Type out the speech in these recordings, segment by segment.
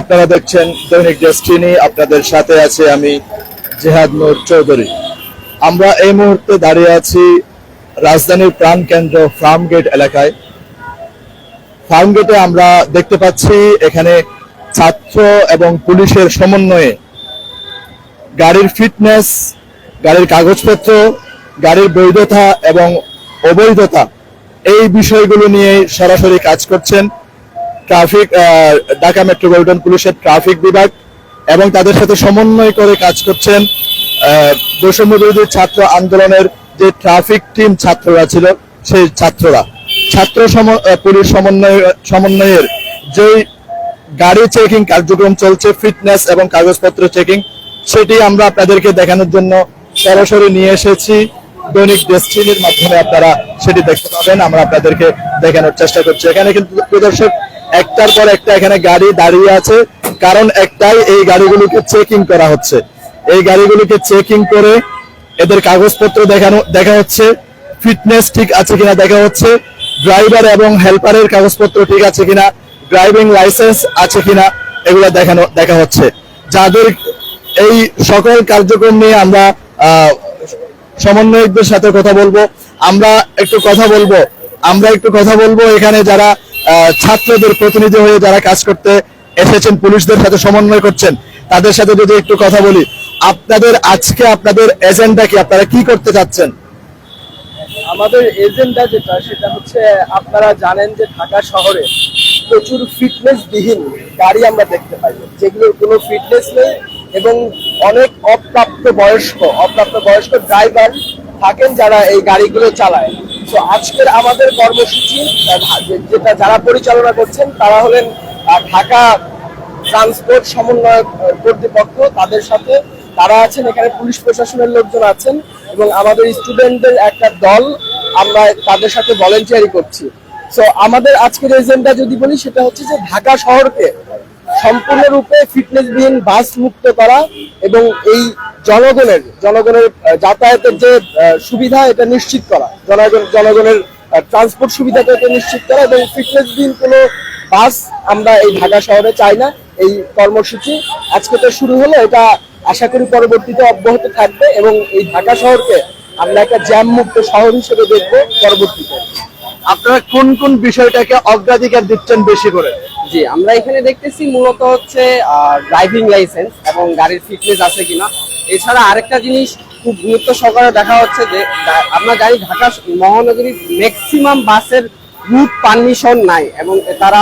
আপনারা দেখছেন দৈনিক ডেস্টিনি, আপনাদের সাথে আছে আমি জিহাদ নূর চৌধুরী। আমরা এই মুহূর্তে দাঁড়িয়ে আছি রাজধানীর প্রাণকেন্দ্র ফার্মগেট এলাকায়। ফার্মগেটে আমরা দেখতে পাচ্ছি এখানে ছাত্র এবং পুলিশের সমন্বয়ে গাড়ির ফিটনেস, গাড়ির কাগজপত্র, গাড়ির বৈধতা এবং অবৈধতা এই বিষয়গুলো নিয়ে সরাসরি কাজ করছেন ট্রাফিক ঢাকা মেট্রোপলিটন পুলিশের ট্রাফিক বিভাগ, এবং তাদের সাথে সমন্বয় করে কাজ করছেন বৈষম্য বিরোধী ছাত্র আন্দোলনের যে ট্রাফিক টিম ছাত্ররা ছিল সেই ছাত্ররা। ছাত্র পুলিশ সমন্বয়ের যে গাড়ি চেকিং কার্যক্রম চলছে, ফিটনেস এবং কাগজপত্র চেকিং, সেটি আমরা আপনাদেরকে দেখানোর জন্য সরাসরি নিয়ে এসেছি। দৈনিক ডেস্টিনির মাধ্যমে আপনারা সেটি দেখতে পাবেন, আমরা আপনাদেরকে দেখানোর চেষ্টা করছি। এখানে কিন্তু প্রদর্শক একটার পর একটা এখানে গাড়ি দাঁড়িয়ে আছে, কারণ একটাই, এই গাড়িগুলোকে চেকিং করা হচ্ছে। এই গাড়িগুলোকে চেকিং করে এদের কাগজপত্র দেখা হচ্ছে, ফিটনেস ঠিক আছে কিনা দেখা হচ্ছে, ড্রাইভার এবং হেল্পারের কাগজপত্র ঠিক আছে কিনা, ড্রাইভিং লাইসেন্স আছে কিনা, এগুলো দেখা হচ্ছে। যাদের এই সকল কার্যক্রম নিয়ে আমরা সমন্বয়কদের সাথে কথা বলবো। আমরা একটু কথা বলবো এখানে যারা ছাত্রদের প্রতিনিধি হয়ে যারা কাজ করতে এসেছেন, পুলিশদের সাথে সমন্বয় করছেন, তাদের সাথে যদি একটু কথা বলি। আপনাদের এজেন্ডা কি? আপনারা কি করতে চাচ্ছেন? আমাদের এজেন্ডা সেটা হচ্ছে, আপনারা জানেন যে ঢাকা শহরে প্রচুর ফিটনেস বিহীন গাড়ি আমরা দেখতে পাই, যেগুলোর কোনো ফিটনেস নেই, এবং অনেক অপ্রাপ্ত বয়স্ক ড্রাইভার থাকেন যারা এই গাড়িগুলো চালায়। তো আজকের আমাদের কর্মসূচি যেটা যারা পরিচালনা করছেন তারা হলেন ঢাকা ট্রান্সপোর্ট সমন্বয় কর্তৃপক্ষ, তাদের সাথে তারা আছেন, এখানে পুলিশ প্রশাসনের লোকজন আছেন, এবং আমাদের স্টুডেন্টদের একটা দল, আমরা তাদের সাথে ভলেন্টিয়ারি করছি। সো আমাদের আজকের এজেন্ডা যদি বলি, সেটা হচ্ছে যে ঢাকা শহরকে সম্পূর্ণরূপে ফিটনেসবিহীন বাস মুক্ত করা, এবং এই জনগণের যাতায়াতের যে সুবিধা এটা নিশ্চিত করা, জনগণের ট্রান্সপোর্ট সুবিধাটা এটা নিশ্চিত করা, এবং ফিটনেসবিহীন কোনো বাস আমরা এই ঢাকা শহরে চাই না। এই কর্মসূচি আজকে তো শুরু হলো, এটা আশা করি পরবর্তীতে অব্যাহত থাকবে, এবং এই ঢাকা শহরকে আমরা একটা জ্যাম মুক্ত শহর হিসেবে দেখবো পরবর্তীতে। আপনারা কোন কোন বিষয়টাকে অগ্রাধিকার দিচ্ছেন বেশি করে? জি, আমরা এখানে দেখতেছি মূলত হচ্ছে ড্রাইভিং লাইসেন্স এবং গাড়ির ফিটনেস আছে কিনা। এছাড়া আরেকটা জিনিস খুব গুরুত্ব সহকারে দেখা হচ্ছে যে আমরা জানি ঢাকা মহানগরীর ম্যাক্সিমাম বাসের রুট পারমিশন নাই, এবং তারা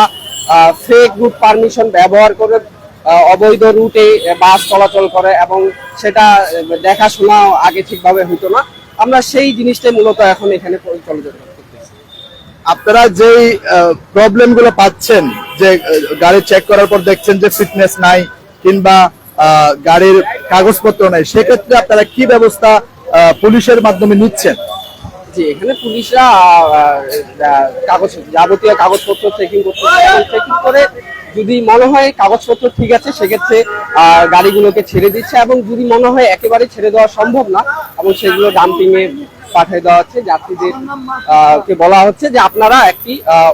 ফেক রুট পারমিশন ব্যবহার করে অবৈধ রুটে বাস চলাচল করে, এবং সেটা দেখাশোনা আগে ঠিকভাবে হইতো না। আমরা সেই জিনিসটাই মূলত এখন এখানে পরিচালনা করতেছি। আপনারা যেই প্রবলেম গুলো পাচ্ছেন, যে গাড়ি চেক করার পর দেখছেন যে ফিটনেস নাই কিংবা গাড়ির কাগজপত্র নাই, সেক্ষেত্রে আপনারা কি ব্যবস্থা পুলিশের মাধ্যমে নিচ্ছেন? জি, এখানে পুলিশরা যাবতীয় কাগজপত্র চেকিং করতে, চেকিং করে যদি মনে হয় কাগজপত্র ঠিক আছে, সেক্ষেত্রে গাড়িগুলোকে ছেড়ে দিচ্ছে, এবং যদি মনে হয় একেবারে ছেড়ে দেওয়া সম্ভব না, এবং সেগুলো ডাম্পিং এ পাঠিয়ে দেওয়া হচ্ছে। যাত্রীদের কে বলা হচ্ছে যে আপনারা একটি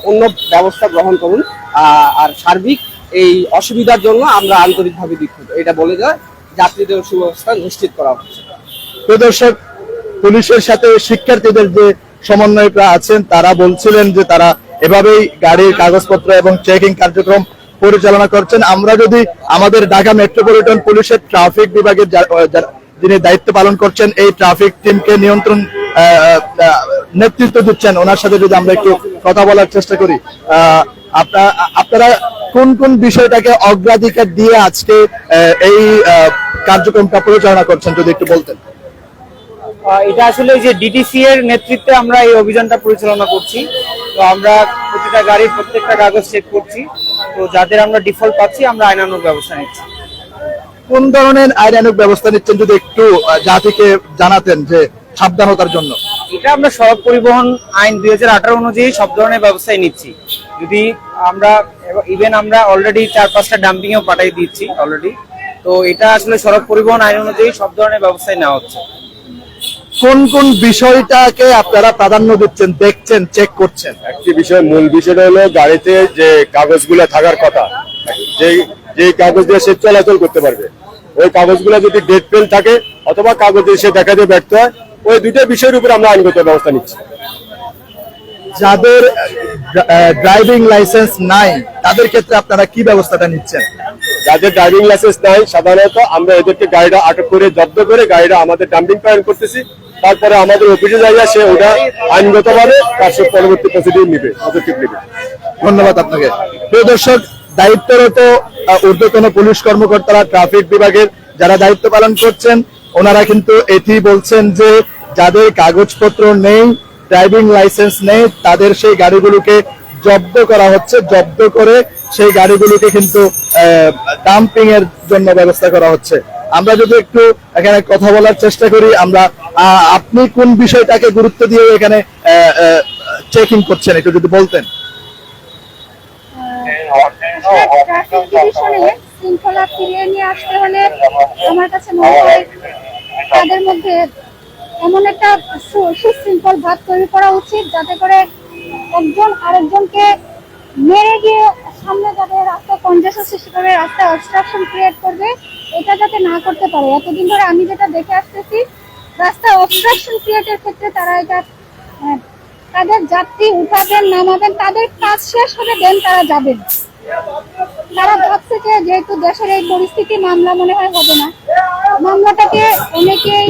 অন্য ব্যবস্থা গ্রহণ করুন, আর সার্বিক এই অসুবিধার জন্য আমরা আন্তরিকভাবে দুঃখিত, এটা বলে দেওয়া যাত্রীদের সুব্যবস্থা নিশ্চিত করা হচ্ছে। প্রদর্শক, পুলিশের সাথে শিক্ষার্থীদের যে সমন্বয়করা আছেন তারা বলছিলেন যে তারা এভাবেই গাড়ির কাগজপত্র এবং চেকিং কার্যক্রম পরিচালনা করছেন। আমরা যদি আমাদের ঢাকা মেট্রোপলিটন পুলিশের ট্রাফিক বিভাগের যিনি দায়িত্ব পালন করছেন, এই ট্রাফিক টিমকে নেতৃত্ব দিচ্ছেন, ওনার সাথে যদি আমরা একটু কথা বলার চেষ্টা করি। আপনারা কোন কোন বিষয়টাকে অগ্রাধিকার দিয়ে আজকে এই কার্যক্রমটা পরিচালনা করছেন, যদি একটু বলতেন। এটা আসলে যে ডিটিসি এর নেতৃত্বে আমরা এই অভিযানটা পরিচালনা করছি। তো আমরা প্রতিটা গাড়ির প্রত্যেকটা কাগজ চেক করছি, তো যাদের আমরা ডিফল্ট পাচ্ছি আমরা আইনানুগ ব্যবস্থা নিচ্ছি। কোন ধরনের আইনানুগ ব্যবস্থা নিচ্ছেন যদি একটু জাতিকে জানাতেন, যে সাবধানতার জন্য? এটা আমরা সড়ক পরিবহন আইন 2018 অনুযায়ী সব ধরনের ব্যবস্থাই নিচ্ছি। যদি আমরা আমরা অলরেডি 4-5টা ডাম্পিং এও পাঠিয়ে দিচ্ছি অলরেডি। তো এটা আসলে সড়ক পরিবহন আইন অনুযায়ী সব ধরনের ব্যবস্থাই নেওয়া হচ্ছে। কোন কোন বিষয়টাকে আপনারা প্রাধান্য দিচ্ছেন, দেখছেন, চেক করছেন? একটি বিষয়, মূল বিষয়টা হলো গাড়িতে যে কাগজগুলো থাকার কথা, যে যে কাগজ দিয়ে সে চলাচল করতে পারবে। ওই কাগজগুলো যদি ডেট ফেল থাকে অথবা কাগজ দিয়ে সে দেখাতে ব্যর্থ হয়, ওই দুইটা বিষয়ের উপর আমরা আইনগত ব্যবস্থা নিচ্ছি। যাদের ড্রাইভিং লাইসেন্স নাই তাদের ক্ষেত্রে আপনারা কি ব্যবস্থাটা নিচ্ছেন? যাদের ড্রাইভিং লাইসেন্স নাই সাধারণত আমরা এদেরকে গাড়িটা আটক করে জব্দ করে গাড়িটা আমাদের ডাম্পিং পয়েন্ট করতেছি, তারপরে আমাদের অফিসে যাইয়া সে ওটা আইনগতভাবে তার সে পরবর্তী প্রসিডিউর নিবে, পদক্ষেপ নিবে। ধন্যবাদ আপনাকে। প্রিয় দর্শক, দায়িত্বরত ঊর্ধ্বতন পুলিশ কর্মকর্তারা, ট্রাফিক বিভাগের যারা দায়িত্ব পালন করছেন, ওনারা কিন্তু এটি বলছেন যে যাদের কাগজপত্র নেই, ড্রাইভিং লাইসেন্স নেই, তাদের সেই গাড়িগুলোকে জব্দ করা হচ্ছে। জব্দ করে সেই গাড়িগুলোকে কিন্তু ডাম্পিং এর জন্য ব্যবস্থা করা হচ্ছে। আমরা যদি একটু এখানে কথা বলার চেষ্টা করি, আমরা আপনি কোন বিষয়টাকে গুরুত্ব দিয়ে এখানে চেকিং করছেন একটু যদি বলতেন। ট্রাফিক ডিভিশনে শৃঙ্খলা ফিরিয়ে নিয়ে আসতে হলে আমার কাছে মনে হয় তাদের মধ্যে এমন একটা সুশৃঙ্খল ভাব তৈরি করা উচিত যাতে করে একজন আরেকজনকে মেরে গিয়ে সামনে যাতে রাস্তা কনজেশন সৃষ্টি করবে, রাস্তা অবস্ট্রাকশন ক্রিয়েট করবে, এটা যাতে না করতে পারে। এতদিন ধরে আমি যেটা দেখে আসতেছি, রাস্তা অবস্ট্রাকশন ক্রিয়েটের ক্ষেত্রে তারা এটা তাদের যাত্রী উঠাবেন, নামাবেন, তাদের কাজ শেষ হলে দেন তারা যাবেন। তারা ভাবছে যে যেহেতু দেশের এই পরিস্থিতি, মামলা মনে হয় হবে না, মামলাটাকে অনেকেই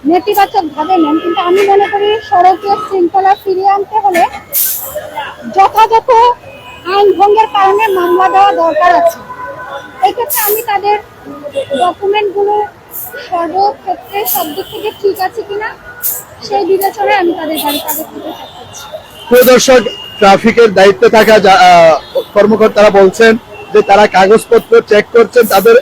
নেতিবাচক ভাবে নেন। কিন্তু আমি মনে করি সড়কের শৃঙ্খলা ফিরিয়ে আনতে হলে যথাযথ আইন ভঙ্গের কারণে মামলা দেওয়া দরকার আছে। এক্ষেত্রে আমি তাদের ডকুমেন্টগুলো সর্বক্ষেত্রে সব দিক থেকে ঠিক আছে কিনা সেই বিবেচনায় আমি তাদের গাড়ি কাগজ থেকে থাকছি। প্রিয় দর্শক, ট্রাফিকের দায়িত্বে থাকা কর্মকর্তারা বলছেন যে তারা কাগজপত্র চেক করছেন। তাদের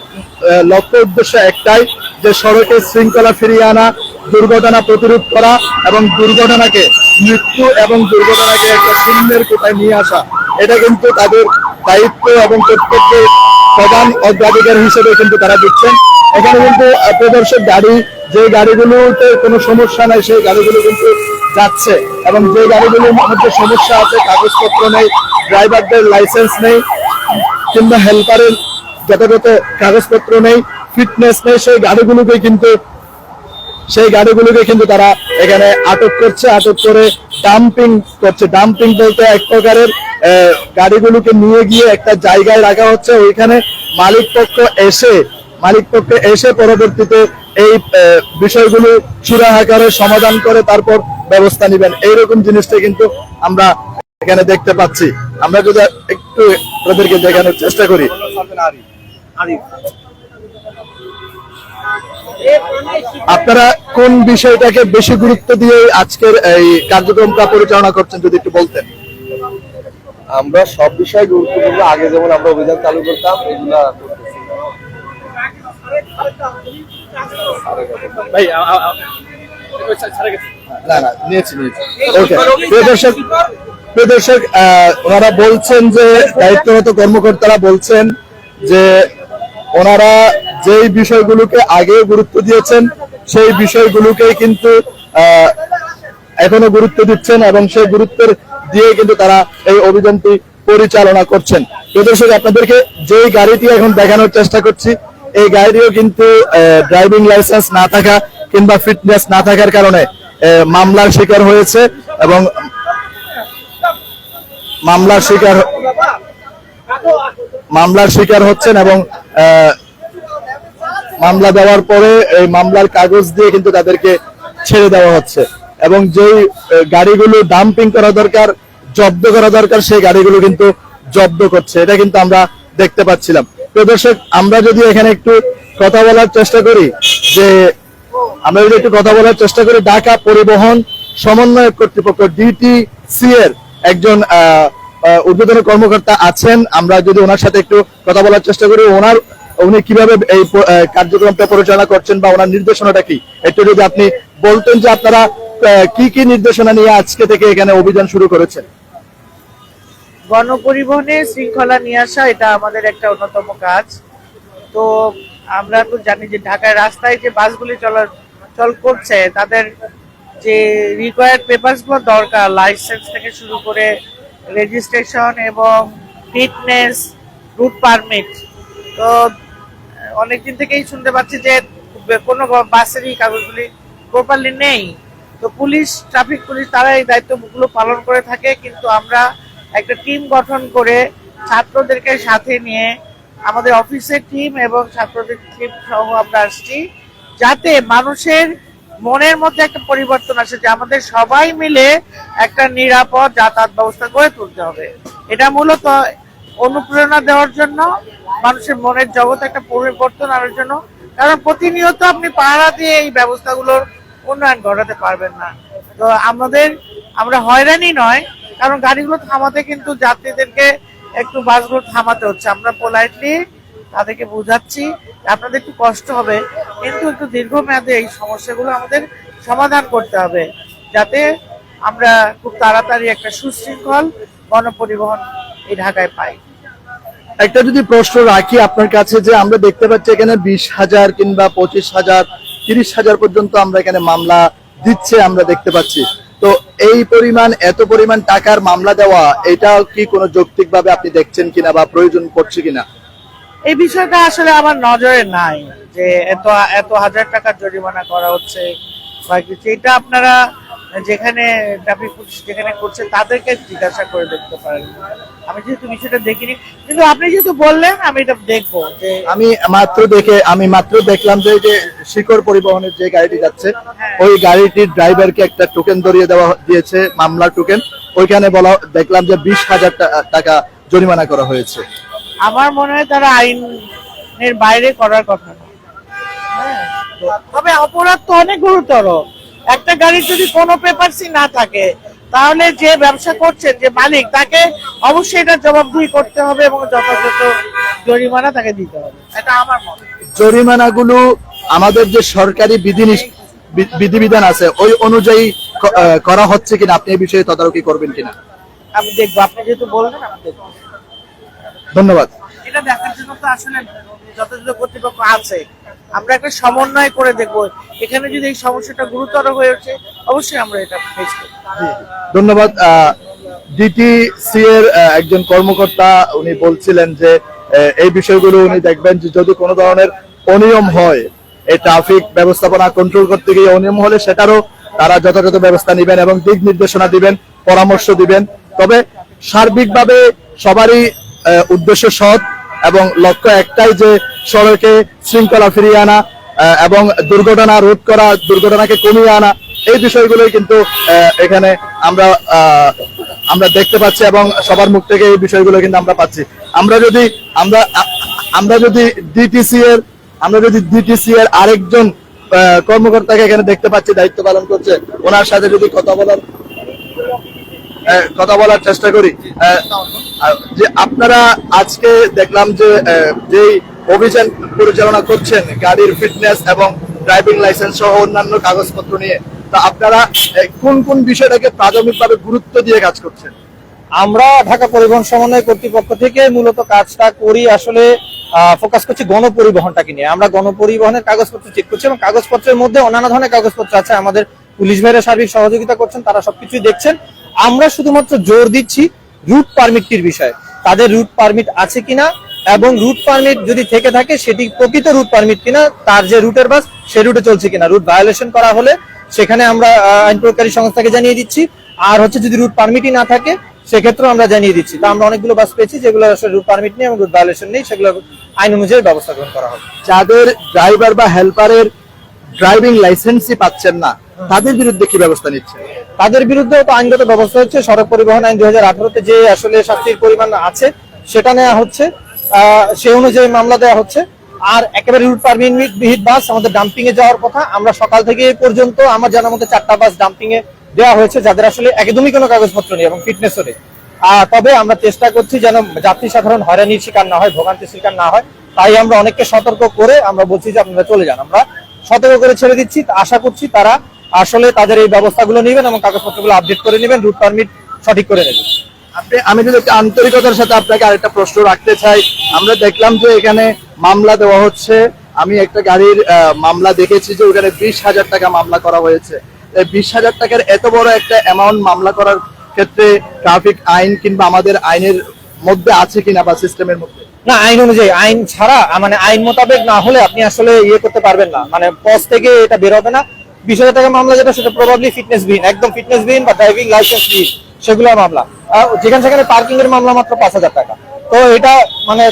লক্ষ্য উদ্দেশ্য একটাই, যে সড়কে শৃঙ্খলা ফিরিয়ে আনা, দুর্ঘটনা প্রতিরোধ করা এবং দুর্ঘটনাকে, মৃত্যু এবং দুর্ঘটনাকে একটা শূন্যের কোটায় নিয়ে আসা। এটা কিন্তু তাদের দায়িত্ব এবং কর্তব্যের প্রধান অগ্রাধিকার হিসেবে কিন্তু তারা দিচ্ছেন। এখানে কিন্তু প্রদর্শক গাড়ি, যে গাড়িগুলোতে কোনো সমস্যা নাই সেই গাড়িগুলো কিন্তু যাচ্ছে, এবং যে গাড়িগুলোর মধ্যে সমস্যা আছে, কাগজপত্র নেই, ড্রাইভারদের লাইসেন্স নেই, কিংবা হেল্পারের যথাযথ কাগজপত্র নেই, ফিটনেস নেই, সেই গাড়িগুলোকে কিন্তু তারা এখানে আটক করছে। আটক করে ডাম্পিং করছে। ডাম্পিং বলতে এক প্রকারের গাড়িগুলোকে নিয়ে গিয়ে একটা জায়গায় রাখা হচ্ছে, ওইখানে মালিক পক্ষ এসে পরবর্তীতে এই বিষয়গুলো সুরাহাকারে সমাধান করে তারপর ব্যবস্থা নেবেন। এইরকম জিনিসটা কিন্তু আমরা এখানে দেখতে পাচ্ছি। আমরা যদি একটু ওদেরকে দেখানোর চেষ্টা করি। আপনারা কোন বিষয়টাকে বেশি গুরুত্ব দিয়ে আজকের এই কার্যক্রমটা পরিচালনা করছেন যদি একটু বলতেন। আমরা সব বিষয়ে গুরুত্বপূর্ণ, আগে যেমন আমরা অভিযান চালু করতাম এগুলা ভাই না নিয়েছি। ওকে, প্রিয় দর্শক, ওনারা বলছেন যে দায়িত্বরত কর্মকর্তারা বলছেন যে ওনারা যেই বিষয়গুলোকে আগে গুরুত্ব দিয়েছেন সেই বিষয়গুলোকে কিন্তু এখনো গুরুত্ব দিচ্ছেন, এবং সেই গুরুত্বের দিয়ে কিন্তু তারা এই অভিযানটি পরিচালনা করছেন। প্রিয় দর্শক, আপনাদেরকে যেই গাড়িটি এখন দেখানোর চেষ্টা করছি, এই গাড়িটিও কিন্তু ড্রাইভিং লাইসেন্স না থাকা কিংবা ফিটনেস না থাকার কারণে মামলার শিকার হয়েছে, এবং মামলার শিকার হচ্ছেন, এবং মামলা দেওয়ার পরে এই মামলার কাগজ দিয়ে কিন্তু তাদেরকে ছেড়ে দেওয়া হচ্ছে, এবং যেই গাড়িগুলো ডাম্পিং করা দরকার, জব্দ করা দরকার, সেই গাড়িগুলো কিন্তু জব্দ করছে। এটা কিন্তু আমরা দেখতে পাচ্ছিলাম। প্রিয় দর্শক, আমরা যদি এখানে একটু কথা বলার চেষ্টা করি, ঢাকা পরিবহন সমন্বয় কর্তৃপক্ষ ডিটিসি এর একজন ঊর্ধ্বতন কর্মকর্তা আছেন। আমরা যদি ওনার সাথে একটু কথা বলার চেষ্টা করি, উনি কিভাবে এই কার্যক্রমটা পরিচালনা করছেন বা ওনার নির্দেশনাটা কি, একটু যদি আপনি বলতেন যে আপনারা কি কি নির্দেশনা নিয়ে আজকে থেকে এখানে অভিযান শুরু করেছেন। গণপরিবহনে শৃঙ্খলা নিয়ে আসা এটা আমাদের একটা অন্যতম কাজ। তো আমরা তো জানি যে ঢাকায় রাস্তায় যে বাসগুলি চল করছে, তাদের যে রিকোয়ার্ড পেপারস গুলো দরকার, লাইসেন্স থেকে শুরু করে রেজিস্ট্রেশন এবং ফিটনেস, রুট পারমিট, তো অনেকদিন থেকেই শুনতে পাচ্ছি যে কোনো বাসেরই কাগজগুলি প্রপারলি নেই। তো পুলিশ, ট্রাফিক পুলিশ তারা এই দায়িত্বগুলো পালন করে থাকে, কিন্তু আমরা একটা টিম গঠন করে ছাত্রদেরকে সাথে নিয়ে আমাদের অফিসের টিম এবং ছাত্রদের টিম সহ আমরা আসছি, যাতে মানুষের মনের মধ্যে একটা পরিবর্তন আসে যে আমাদের সবাই মিলে একটা নিরাপদ যাতায়াত ব্যবস্থা গড়ে তুলতে হবে। এটা মূলত অনুপ্রেরণা দেওয়ার জন্য, মানুষের মনের জগতে একটা পরিবর্তন আনার জন্য। কারণ প্রতিনিয়ত আপনি পাহারা দিয়ে এই ব্যবস্থাগুলোর উন্নয়ন ঘটাতে পারবেন না। তো আমরা হয়রানি নয়, কারণ গাড়িগুলো থামাতে কিন্তু যাত্রীদেরকে একটু বাসগুলো থামাতে হচ্ছে। আমরা পোলাইটলি তাদেরকে বোঝাচ্ছি আপনাদের একটু কষ্ট হবে, কিন্তু একটু দীর্ঘমেয়াদে এই সমস্যাগুলো আমাদের সমাধান করতে হবে, যাতে আমরা খুব তাড়াতাড়ি একটা সুশৃঙ্খল গণপরিবহন এই ঢাকায় পাই। একটা যদি প্রশ্ন রাখি আপনার কাছে, যে আমরা দেখতে পাচ্ছি এখানে 20,000 কিংবা 25,000, 30,000 পর্যন্ত আমরা এখানে মামলা দিচ্ছে আমরা দেখতে পাচ্ছি। তো এই এত পরিমাণ টাকার মামলা দেওয়া, এটা কি কোনো যৌক্তিক ভাবে আপনি দেখছেন কিনা বা প্রয়োজন পড়ছে কিনা? এই বিষয়টা আসলে আমার নজরে নাই যে এত এত হাজার টাকার জরিমানা করা হচ্ছে বা কিছু। এটা আপনারা যেখানে ট্রাফিক পুলিশ যেখানে করছে তাদেরকে জিজ্ঞাসা করে দেখতে পারেন। আমি যেহেতু বিষয়টা দেখিনি, কিন্তু আপনি যেহেতু বললেন আমি এটা দেখবো। যে আমি মাত্র দেখলাম যে শিকড় পরিবহনের যে গাড়িটি যাচ্ছে, ওই গাড়িটির ড্রাইভারকে একটা টোকেন দিয়েছে, মামলার টোকেন। ওইখানে দেখলাম যে 20,000 টাকা জরিমানা করা হয়েছে। আমার মনে হয় তারা আইনের বাইরে করার কথা না। হ্যাঁ, তবে অপরাধ তো অনেক গুরুতর। একটা গাড়ির যদি কোনো পেপারসই না থাকে, তাহলে যে ব্যবসা করছেন, যে মালিক, তাকে অবশ্যই এটা জবাবদিহি করতে হবে এবং যথাযথ জরিমানা তাকে দিতে হবে। এটা আমার মত। জরিমানাগুলো আমাদের যে সরকারি বিধিবিধান আছে ওই অনুযায়ী করা হচ্ছে কিনা, আপনি এই বিষয়ে তদারকি করবেন কিনা? আমি দেখবো, আপনি যেহেতু বলবেন আমি দেখবো। ধন্যবাদ। এটা দেখার জন্য তো আসলে যথাযথ কর্তৃপক্ষ আছে, আমরা একটা সমন্বয় করে দেখবো। এখানে যদি এই সমস্যাটা গুরুতর হয়ে ওঠে, অবশ্যই আমরা এটা ফেস করব। ধন্যবাদ। ডিটিসি এর একজন কর্মকর্তা উনি বলছিলেন যে এই বিষয়গুলো উনি দেখবেন, যে যদি কোনো ধরনের অনিয়ম হয়, এই ট্রাফিক ব্যবস্থাপনা কন্ট্রোল করতে গিয়ে অনিয়ম হলে সেটারও তারা যথাযথ ব্যবস্থা নেবেন এবং দিক নির্দেশনা দিবেন, পরামর্শ দিবেন। তবে সার্বিকভাবে সবারই উদ্দেশ্য সৎ এবং লক্ষ্য একটাই, যে সড়কে শৃঙ্খলা ফিরিয়ে আনা এবং দুর্ঘটনা রোধ করা, দুর্ঘটনাকে কমিয়ে আনা। এই বিষয়গুলোই কিন্তু এখানে আমরা দেখতে পাচ্ছি এবং সবার মুখ থেকে এই বিষয়গুলো কিন্তু আমরা পাচ্ছি। আমরা যদি ডিটিসি এর আরেকজন কর্মকর্তাকে এখানে দেখতে পাচ্ছি দায়িত্ব পালন করছে, ওনার সাথে যদি কথা বলার চেষ্টা করি। যে আপনারা আজকে দেখলাম যে অভিযান পরিচালনা করছেন গাড়ির ফিটনেস এবং ড্রাইভিং লাইসেন্স সহ অন্যান্য কাগজপত্র নিয়ে, তা আপনারা কোন বিষয়টাকে প্রাথমিকভাবে গুরুত্ব দিয়ে কাজ করছেন? আমরা ঢাকা পরিবহন সমন্বয় কর্তৃপক্ষ থেকে মূলত কাজটা করি, আসলে ফোকাস করছি গণপরিবহনটাকে নিয়ে। আমরা গণপরিবহনের কাগজপত্র চেক করছি এবং কাগজপত্রের মধ্যে অন্যান্য ধরনের কাগজপত্র আছে। আমাদের পুলিশ ভাইরা সার্বিক সহযোগিতা করছেন, তারা সবকিছুই দেখছেন। আমরা শুধুমাত্র জোর দিচ্ছি রুট পারমিটটির বিষয়ে, তাদের রুট পারমিট আছে কিনা এবং রুট পারমিট যদি থেকে থাকে সেটি প্রকৃত রুট পারমিট কিনা, তার যে রুটের বাস সে রুটে চলছে কিনা। রুট ভায়োলেশন করা হলে সেখানে আমরা আইন প্রয়োগকারী সংস্থাকে জানিয়ে দিচ্ছি, আর যদি রুট পারমিটই না থাকে সেক্ষেত্রে আমরা জানিয়ে দিচ্ছি। তো আমরা অনেকগুলো বাস পেয়েছি যেগুলো আসলে রুট পারমিট নেই এবং রুট ভায়োলেশন নেই, সেগুলো আইন অনুযায়ী ব্যবস্থা গ্রহণ করা হবে। যাদের ড্রাইভার বা হেল্পারের ড্রাইভিং লাইসেন্সই পাচ্ছেন না, তাদের বিরুদ্ধে কি ব্যবস্থা নিচ্ছে? তাদের বিরুদ্ধে তো আইনগত ব্যবস্থা হচ্ছে। সড়ক পরিবহন আইন 2018-তে যে আসলে শাস্তির পরিমাণ আছে সেটা নেওয়া হচ্ছে, সে অনুযায়ী মামলা দেওয়া হচ্ছে। আর একেবারে রুট পারমিট বিহীন বাস আমাদের ডাম্পিং এ যাওয়ার কথা। আমরা সকাল থেকে এই পর্যন্ত আমার জানার মধ্যে 4টা বাস ডাম্পিং এ দেওয়া হয়েছে, যাদের আসলে একদমই কোনো কাগজপত্র নেই এবং ফিটনেসও নেই। তবে আমরা চেষ্টা করছি যেন যাত্রী সাধারণ হয়রানির শিকার না হয়, ভোগান্তির শিকার না হয়। তাই আমরা অনেককে সতর্ক করে আমরা বলছি যে আপনারা চলে যান। আমরা সতর্ক করে ছেড়ে দিচ্ছি। আশা করছি তারা আসলে তাদের এই ব্যবস্থাগুলো নেবেন এবং কাগজপত্রগুলো আপডেট করে নেবেন, রুট পারমিট সঠিক করে নেবেন। আমি যদি একটা আন্তরিকতার সাথে আপনাকে আরেকটা প্রশ্ন রাখতে চাই, আমরা দেখলাম যে এখানে মামলা দেওয়া হচ্ছে। আমি একটা গাড়ির মামলা দেখেছি যে ওখানে 20,000 টাকা মামলা করা হয়েছে। 20,000 টাকার এত বড় একটা অ্যামাউন্ট মামলা করার ক্ষেত্রে ট্রাফিক আইন কিংবা আমাদের আইনের মধ্যে আছে কিনা বা সিস্টেমের মধ্যে? না, আইন অনুযায়ী, আইন ছাড়া মানে আইন মোতাবেক না হলে আপনি আসলে ইয়ে করতে পারবেন না, মানে পজ থেকে এটা বের হবে না। 20,000 টাকা মামলা যেটা, সেটা প্রবাবলি ফিটনেস বিহীন, একদম ফিটনেস বিহীন বা ড্রাইভিং লাইসেন্স বিহীন সেগুলো মামলা। আর যেখানে সেখানে পার্কিং এর মামলা মাত্র 5,000 টাকা। তো এটা মানে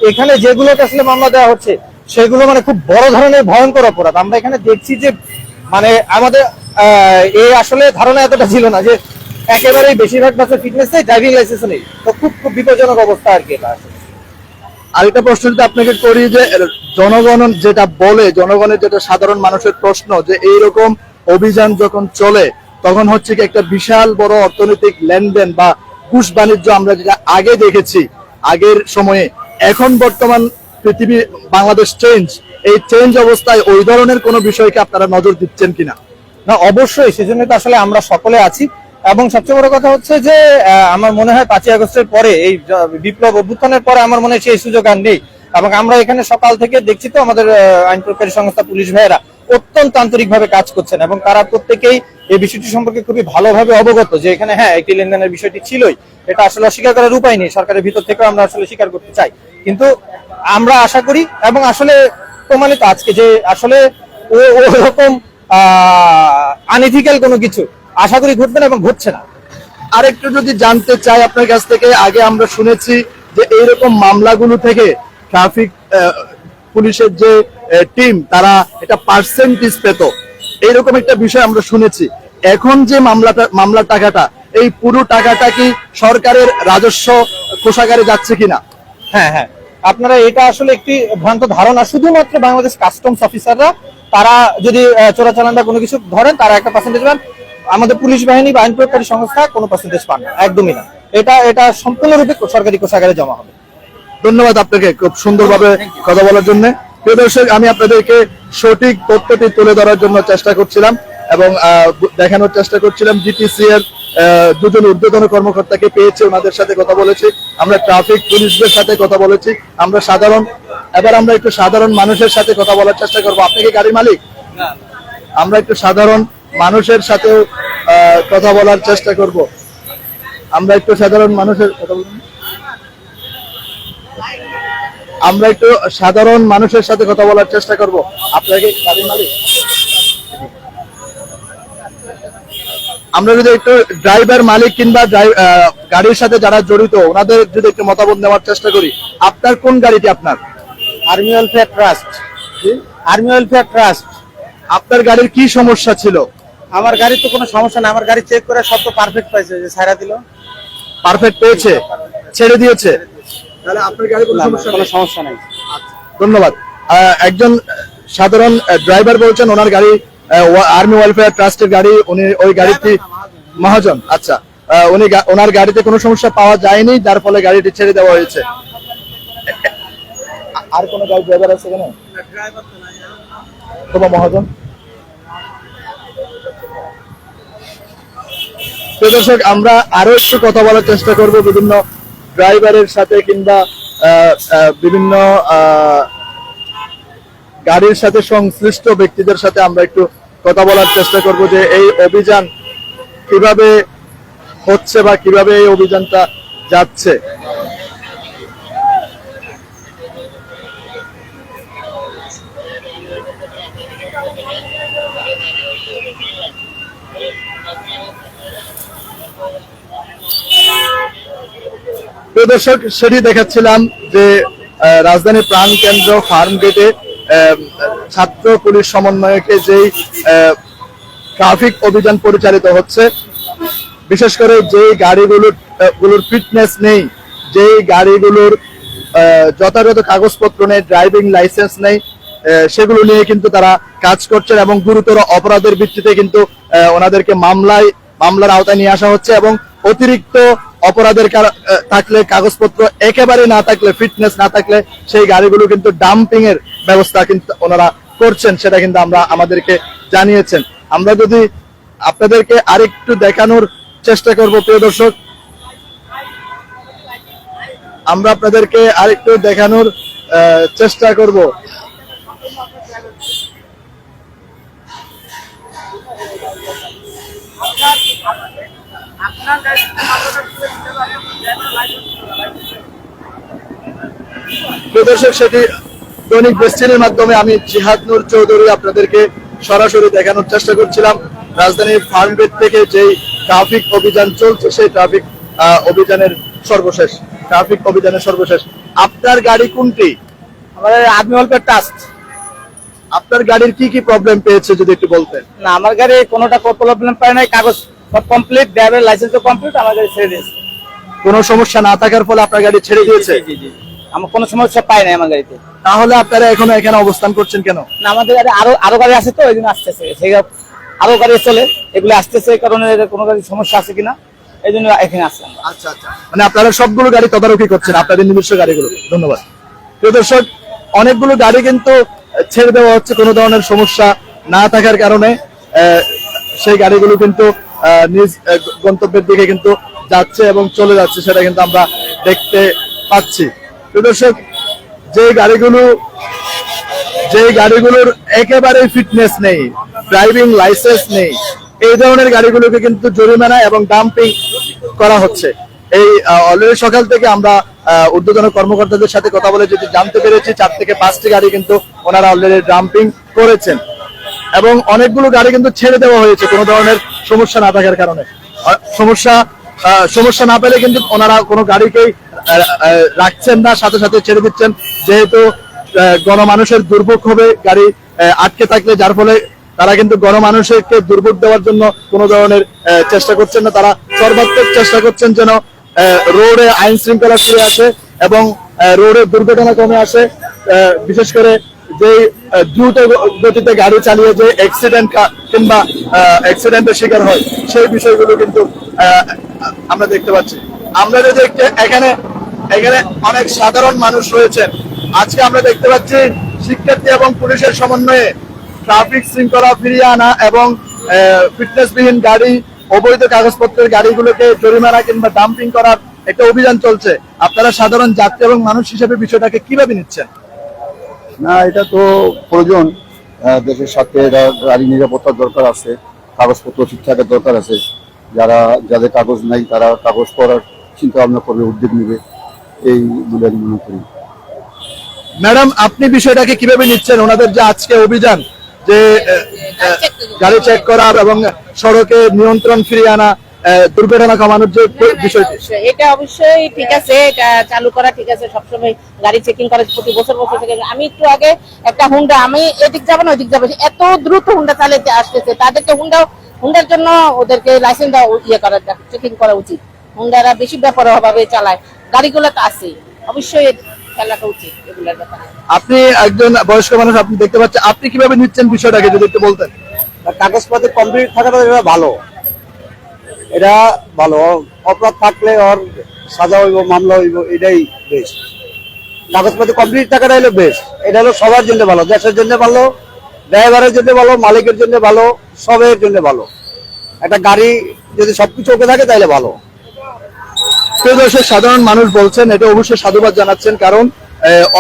এখানে যেগুলোতে আসলে মামলা দেওয়া হচ্ছে সেগুলো মানে খুব বড় ধরনের ভয়ঙ্কর অপরাধ। আমরা এখানে দেখছি যে মানে আমাদের এই আসলে ধারণা এতটা ছিল না যে একেবারেই বেশিরভাগ বাসের ফিটনেস নেই, ড্রাইভিং লাইসেন্স নেই। তো খুব বিপজ্জনক অবস্থা আর কি এটা আসলে। আরেকটা প্রশ্ন যদি আপনাকে করি যে জনগণ যেটা বলে, জনগণের যেটা সাধারণ মানুষের প্রশ্ন, যে এইরকম অভিযান যখন চলে তখন হচ্ছে কি একটা বিশাল বড় অর্থনৈতিক লেনদেন বা ঘুষ বাণিজ্য আমরা যেটা আগে দেখেছি আগের সময়ে, এখন বর্তমান পৃথিবী বাংলাদেশ চেঞ্জ, এই চেঞ্জ অবস্থায় ওই ধরনের কোনো বিষয়কে আপনারা নজর দিচ্ছেন কিনা? না, অবশ্যই, সেজন্য তো আসলে আমরা সকলে আছি। এবং সবচেয়ে বড় কথা হচ্ছে যে আমার মনে হয় 5ই আগস্টের পরে, এই বিপ্লব অভ্যুত্থানের পরে আমার মনে হয় সেই সুযোগ আর নেই। এবং আমরা এখানে সকাল থেকে দেখছি তো আমাদের আইন প্রয়োগকারী সংস্থা পুলিশ ভাইয়েরা অত্যন্ত আন্তরিকভাবে কাজ করছেন এবং তারা প্রত্যেকেই এই বিষয়টি সম্পর্কে খুবই ভালোভাবে অবগত যে এখানে হ্যাঁ একটি লেনদেনের বিষয়টি ছিলই, এটা আসলে অস্বীকার করার উপায় নেই। সরকারের ভিতর থেকেও আমরা আসলে স্বীকার করতে চাই, কিন্তু আমরা আশা করি এবং আসলে প্রমাণিত আজকে যে আসলে ওরকম আনএথিক্যাল কোনো কিছু আশা করি ঘটবে না এবং ঘটছে না। আরেকটু যদি জানতে চাই আপনার কাছ থেকে, আগে আমরা শুনেছি যে এইরকম মামলাগুলো থেকে ট্রাফিক পুলিশের যে টিম তারা এটা পার্সেন্টেজ পেত, এইরকম একটা বিষয় আমরা শুনেছি। এখন যে মামলার টাকাটা, এই পুরো টাকাটা কি সরকারের রাজস্ব কোষাগারে যাচ্ছে কিনা? হ্যাঁ হ্যাঁ, আপনারা এটা আসলে একটি ভ্রান্ত ধারণা। শুধুমাত্র বাংলাদেশ কাস্টমস অফিসাররা তারা যদি চোরাচালান বা কোনো কিছু ধরেন তারা একটা পার্সেন্টেজ পান, আমাদের পুলিশ বাহিনী বা আইন প্রয়োগকারী সংস্থা কোনো পার্সেন্টেজ পান না, একদমই না। এটা সম্পূর্ণরূপে সরকারি কোষাগারে জমা হবে। ধন্যবাদ আপনাকে খুব সুন্দরভাবে কথা বলার জন্য। প্রিয় দর্শক, আমি আপনাদেরকে সঠিক তথ্যটি তুলে ধরার জন্য চেষ্টা করছিলাম এবং দেখানোর চেষ্টা করছিলাম। জিটিসি এর দুজন ঊর্ধ্বতন কর্মকর্তাকে পেয়েছি, ওনাদের সাথে কথা বলেছি, আমরা ট্রাফিক পুলিশদের সাথে কথা বলেছি, এবার আমরা একটু সাধারণ মানুষের সাথে কথা বলার চেষ্টা করবো। আপনি কি গাড়ি মালিক? আমরা একটু সাধারণ মানুষের সাথেও কথা বলার চেষ্টা করব। আমরা একটু সাধারণ মানুষের সাথে কথা বলার চেষ্টা করব। আপনাকে গাড়ি মালিক? আমরা যদি একটু ড্রাইভার মালিক কিংবা গাড়ির সাথে যারা জড়িত ওনাদের যদি একটু মতামত নেওয়ার চেষ্টা করি। আপনার কোন গাড়িটি? আপনার army welfare trust. Army welfare trust. আপনার গাড়ির কি সমস্যা ছিল? আমার গাড়ির তো কোনো সমস্যা না, আমার গাড়ি চেক করে সব তো পারফেক্ট পাইছে, যে ছাড়া দিল। পারফেক্ট পেয়েছে, ছেড়ে দিয়েছে, তাহলে আপনার গাড়ি কোনো সমস্যা নেই। ধন্যবাদ। একজন সাধারণ ড্রাইভার বলছেন ওনার গাড়ি আর্মি ওয়েলফেয়ার ট্রাস্টের গাড়ি, উনি ওই গাড়িটি মহাজন। আচ্ছা, উনি ওনার গাড়িতে কোনো সমস্যা পাওয়া যায়নি, যার ফলে গাড়িটি ছেড়ে দেওয়া হয়েছে। আর কোন গাড়ি ড্রাইভার আছে কেন তোমার মহাজন? দর্শক, আমরা আরো একটু কথা বলার চেষ্টা করব বিভিন্ন ড্রাইভারের সাথে কিংবা বিভিন্ন গাড়ির সাথে সংশ্লিষ্ট ব্যক্তিদের সাথে আমরা একটু কথা বলার চেষ্টা করব যে এই অভিযান কিভাবে হচ্ছে বা কিভাবে এই অভিযানটা যাচ্ছে। দর্শক, সেটি দেখাচ্ছিলাম যে রাজধানীর প্রাণ কেন্দ্র ফার্ম গেটে ছাত্র পুলিশ সমন্বয়কে যেই ট্রাফিক অভিযান পরিচালিত হচ্ছে, বিশেষ করে যে গাড়িগুলোর ফিটনেস নেই, যে গাড়িগুলোর যথাযথ কাগজপত্র নেই, ড্রাইভিং লাইসেন্স নেই, সেগুলো নিয়ে কিন্তু তারা কাজ করছেন এবং গুরুতর অপরাধের ভিত্তিতে কিন্তু ওনাদেরকে মামলার আওতায় নিয়ে আসা হচ্ছে এবং অতিরিক্ত অপরাধের থাকলে, কাগজপত্র একেবারে না থাকলে, ফিটনেস না থাকলে সেই গাড়িগুলো কিন্তু ডাম্পিং এর ব্যবস্থা কিন্তু ওনারা করছেন, সেটা কিন্তু আমাদেরকে জানিয়েছেন। আমরা যদি আপনাদেরকে আরেকটু দেখানোর চেষ্টা করব, প্রিয় দর্শক, আমরা আপনাদেরকে আরেকটু দেখানোর চেষ্টা করব। প্রিয় দর্শক, সেটি দৈনিক বেস্টিনের মাধ্যমে আমি জিহাদ নূর চৌধুরী আপনাদেরকে সরাসরি দেখানোর চেষ্টা করছিলাম রাজধানীর ফার্মগেট থেকে যেই ট্রাফিক অভিযান চলছে সেই ট্রাফিক অভিযানের সর্বশেষ। আপনার গাড়ি কোনটি? আমাদের আর্মি ওয়েলফেয়ার ট্রাস্ট। আপনার গাড়ির কি কি প্রবলেম পেয়েছে যদি একটু বলতেন? না, আমার গাড়ি কোনোটা প্রবলেম পায় নাই, কাগজ সব কমপ্লিট, ড্রাইভার লাইসেন্স কমপ্লিট, আমার গাড়ি ছেড়ে দিয়েছে। কোনো সমস্যা না থাকার ফলে আপনার গাড়ি ছেড়ে দিয়েছে? জি জি, আমার কোনো সমস্যা পাই নাই আমার গাড়িতে। তাহলে আপনারা এখনো এখানে অবস্থান করছেন কেন? না, আমাদের গাড়ি আরো গাড়ি আছে তো, ওই জন্য আসতেছে, সেই আরো গাড়ি চলে, এগুলো আসতেছে, এই কারণে কোনো গাড়ি সমস্যা আছে কিনা এই জন্য এখানে আসলাম। আচ্ছা আচ্ছা, মানে আপনারা সবগুলো গাড়ি তদারকি করছেন, আপনাদের নিজস্ব গাড়িগুলো। ধন্যবাদ। প্রিয় দর্শক, অনেকগুলো গাড়ি কিন্তু ছেড়ে দেওয়া হচ্ছে কোনো ধরনের সমস্যা না থাকার কারণে। সেই গাড়িগুলো কিন্তু নিজ গন্তব্যের দিকে কিন্তু যাচ্ছে এবং চলে যাচ্ছে, সেটা কিন্তু আমরা দেখতে পাচ্ছি। প্রিয় দর্শক, যে গাড়িগুলোর একেবারে ফিটনেস নেই, ড্রাইভিং লাইসেন্স নেই, এই ধরনের গাড়িগুলোকে কিন্তু জরিমানা এবং ডাম্পিং করা হচ্ছে। এই অলরেডি সকাল থেকে আমরা ঊর্ধ্বতন কর্মকর্তাদের সাথে কথা বলে যেটি জানতে পেরেছি, 4 থেকে 5টি গাড়ি কিন্তু ওনারা অলরেডি ডাম্পিং করেছেন এবং অনেকগুলো গাড়ি কিন্তু ছেড়ে দেওয়া হয়েছে কোনো ধরনের সমস্যা না থাকার কারণে। সমস্যা না পেলে কিন্তু ওনারা কোনো গাড়িকেই রাখছেন না, সাথে সাথে ছেড়ে দিচ্ছেন, যেহেতু গণমানুষের দুর্ভোগ হবে গাড়ি আটকে থাকলে, যার ফলে তারা কিন্তু গণমানুষকে দুর্ভোগ দেওয়ার জন্য কোনো ধরনের চেষ্টা করছেন না। তারা সর্বাত্মক চেষ্টা করছেন যেন রোডে আইন শৃঙ্খলা ফিরে আসে এবং রোডে দুর্ঘটনা কমে আসে। বিশেষ করে যে দ্রুত গতিতে গাড়ি চালিয়ে যে অ্যাক্সিডেন্ট কিংবা অ্যাক্সিডেন্টের শিকার হয়, সেই বিষয়গুলো কিন্তু আমরা দেখতে পাচ্ছি। আমরা যদি এখানে অনেক সাধারণ মানুষ রয়েছেন, আজকে আমরা দেখতে পাচ্ছি শিক্ষার্থী এবং পুলিশের সমন্বয়ে ট্রাফিক শৃঙ্খলা ফিরিয়ে আনা এবং ফিটনেসবিহীন গাড়ি, অবৈধ কাগজপত্রের গাড়িগুলোকে জরিমানা কিংবা ডাম্পিং করার একটা অভিযান চলছে। আপনারা সাধারণ যাত্রী এবং মানুষ হিসেবে বিষয়টাকে কিভাবে নিচ্ছেন? না, এটা তো প্রয়োজন, দেশের সাথে গাড়ি নিরাপত্তার দরকার আছে, কাগজপত্র ঠিকঠাকের দরকার আছে। যাদের কাগজ নাই তারা কাগজ করার চিন্তা ভাবনা করবে, উদ্যোগ নেবে, এই বলে আমি মনে করি। ম্যাডাম, আপনি বিষয়টাকে কিভাবে নিচ্ছেন? ওনাদের যে আজকে অভিযান, যে গাড়ি চেক করার এবং সড়কে নিয়ন্ত্রণ ফিরিয়ে আনা, দুর্ঘটনা কমানোর যে বিষয়টি, এটা অবশ্যই ঠিক আছে, এটা চালু করা ঠিক আছে। সবসময় গাড়ি চেকিং করে প্রতি বছর থেকে। আমি একটু আগে একটা হুন্ডা, আমি এদিক যাবো না ওদিক যাবো, এত দ্রুত হুন্ডা চালাতে আসতেছে, তাদেরকে হুন্ডার জন্য ওদেরকে লাইসেন্স করা, চেকিং করা উচিত। হুন্ডারা বেশি ব্যাপারভাবে চালায়, গাড়িগুলো তো আছে, অবশ্যই খেলাটা উচিত এগুলোর ব্যাপারে। আপনি একজন বয়স্ক মানুষ, আপনি দেখতে পাচ্ছেন, আপনি কিভাবে নিচ্ছেন বিষয়টাকে যদি একটু বলতেন? কাগজপত্র কমপ্লিট থাকাটা এটা ভালো, অপরাধ থাকলে ওর সাজা হইব, মামলা হইব, এটাই বেস্ট। কাগজপত্র কমপ্লিট থাকাটা হলো বেস্ট। এটা হলো সবার জন্য ভালো, দেশের জন্য ভালো, ড্রাইভারের জন্য ভালো, মালিকের জন্য ভালো, সবের জন্য ভালো। একটা গাড়ি যদি সবকিছু ওকে থাকে তাহলে ভালো। প্রিয় দর্শক, সাধারণ মানুষ বলছেন, এটা অবশ্যই সাধুবাদ জানাচ্ছেন, কারণ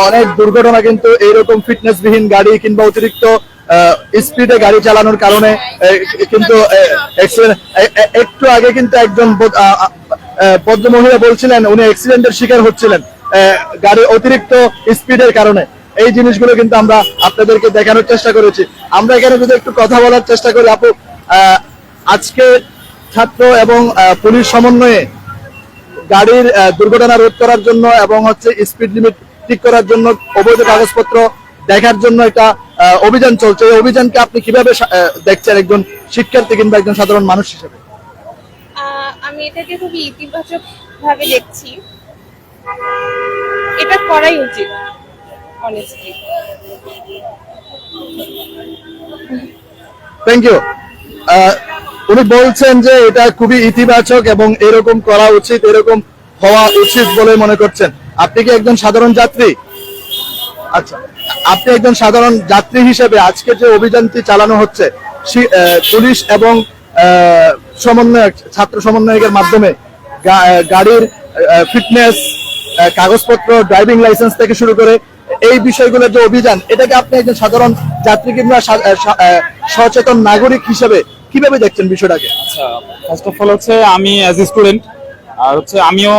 অনেক দুর্ঘটনা কিন্তু এইরকম ফিটনেসবিহীন গাড়ি কিংবা অতিরিক্ত স্পিডে গাড়ি চালানোর কারণে কিন্তু একটু আগে কিন্তু একজন ভদ্রমহিলা বলছিলেন উনি অ্যাক্সিডেন্টের শিকার হচ্ছিলেন গাড়ি অতিরিক্ত স্পিডের কারণে। এই জিনিসগুলো কিন্তু আমরা আপনাদেরকে দেখানোর চেষ্টা করেছি। আমরা এখানে যদি একটু কথা বলার চেষ্টা করি, আপু, আজকে ছাত্র এবং পুলিশ সমন্বয়ে গাড়ির দুর্ঘটনা রোধ করার জন্য এবং স্পিড লিমিট ঠিক করার জন্য, অবৈধ কাগজপত্র দেখার জন্য একটা অভিযান চলছে। এই অভিযানকে আপনি কিভাবে দেখছেন একজন শিক্ষার্থী কিংবা একজন সাধারণ মানুষ হিসেবে? আমি এটাকে খুবই ইতিবাচক ভাবে দেখছি, এটা করাই উচিত অনেস্টলি। Thank you. উনি বলছেন যে এটা খুবই ইতিবাচক এবং এরকম করা উচিত, এরকম হওয়া উচিত বলে মনে করছেন। আপনি কি একজন সাধারণ যাত্রী? আচ্ছা, আপনি একজন সাধারণ যাত্রী হিসেবে আজকে যে অভিযানটি চালানো হচ্ছে পুলিশ এবং সমন্বয়ক, ছাত্র সমন্বয়কের মাধ্যমে গাড়ির ফিটনেস, কাগজপত্র, ড্রাইভিং লাইসেন্স থেকে শুরু করে এই বিষয়গুলোর যে অভিযান, এটাকে আপনি একজন সাধারণ যাত্রী কিংবা সচেতন নাগরিক হিসেবে কিভাবে দেখছেন বিষয়টাকে? আচ্ছা, ফার্স্ট অফ অল আমি অ্যাজ এ স্টুডেন্ট, আর আমিও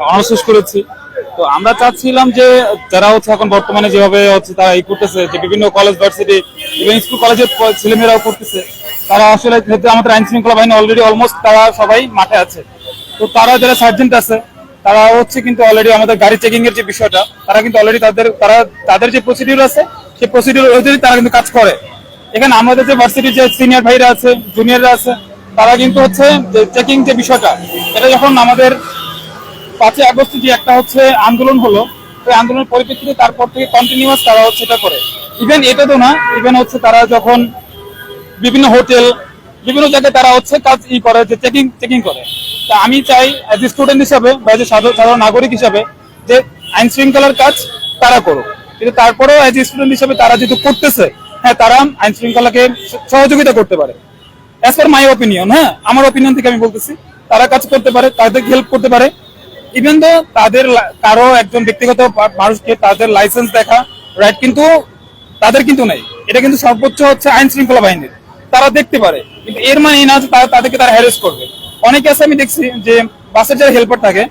অনার্স শেষ করেছি। তো আমরা চাচ্ছিলাম যে যারা হচ্ছে এখন বর্তমানে যেভাবে হচ্ছে তারা এই করতেছে, যে বিভিন্ন কলেজ ভার্সিটি এবং স্কুল কলেজের ছেলেমেয়েরাও করতেছে, তারা আসলে যেহেতু আমাদের আইন শৃঙ্খলা বাহিনী অলরেডি অলমোস্ট তারা সবাই মাঠে আছে, তো তারা যারা সার্জেন্ট আছে তারা হচ্ছে কিন্তু অলরেডি আমাদের গাড়ি চেকিং এর যে বিষয়টা, তারা কিন্তু অলরেডি তাদের যে প্রসিডিউর আছে সেই প্রসিডিউর অনুযায়ী তারা কিন্তু কাজ করে। এখানে আমাদের যে ভার্সিটির যে সিনিয়র ভাইরা আছে, জুনিয়ররা আছে, তারা কিন্তু হচ্ছে যে চেকিং যে বিষয়টা, এটা যখন আমাদের 5ই আগস্ট যে একটা হচ্ছে আন্দোলন হলো, সেই আন্দোলনের পরিপ্রেক্ষিতে তারপর থেকে কন্টিনিউয়াস তারা হচ্ছে এটা করে। ইভেন এটা তো না, ইভেন হচ্ছে তারা যখন বিভিন্ন হোটেল বিভিন্ন জায়গায় তারা হচ্ছে কাজ করে, যে চেকিং করে। তা আমি চাই এজ এ স্টুডেন্ট হিসাবে বা এজ এ সাধারণ নাগরিক হিসাবে যে আইন শৃঙ্খলার কাজ তারা করুক, কিন্তু তারপরেও এজ এ স্টুডেন্ট হিসাবে তারা যেহেতু করতেছে, হ্যাঁ তারা আইন শৃঙ্খলাকে সহযোগিতা করতে পারে। অ্যাজ পার মাই অপিনিয়ন, হ্যাঁ আমার অপিনিয়ন থেকে আমি বলতেছি, তারা কাজ করতে পারে, তাদেরকে হেল্প করতে পারে। ইভেন তো তাদের কারো একজন ব্যক্তিগত মানুষকে তাদের লাইসেন্স দেখা রাইট কিন্তু তাদের কিন্তু নেই, এটা কিন্তু সর্বোচ্চ হচ্ছে আইন শৃঙ্খলা বাহিনীর, তারা দেখতে পারে। কিন্তু এর মানে না যে তাদেরকে তারা হ্যারেস করবে। অনেকে আছে আমি দেখছি যে বাসের যারা হেল্পার থাকে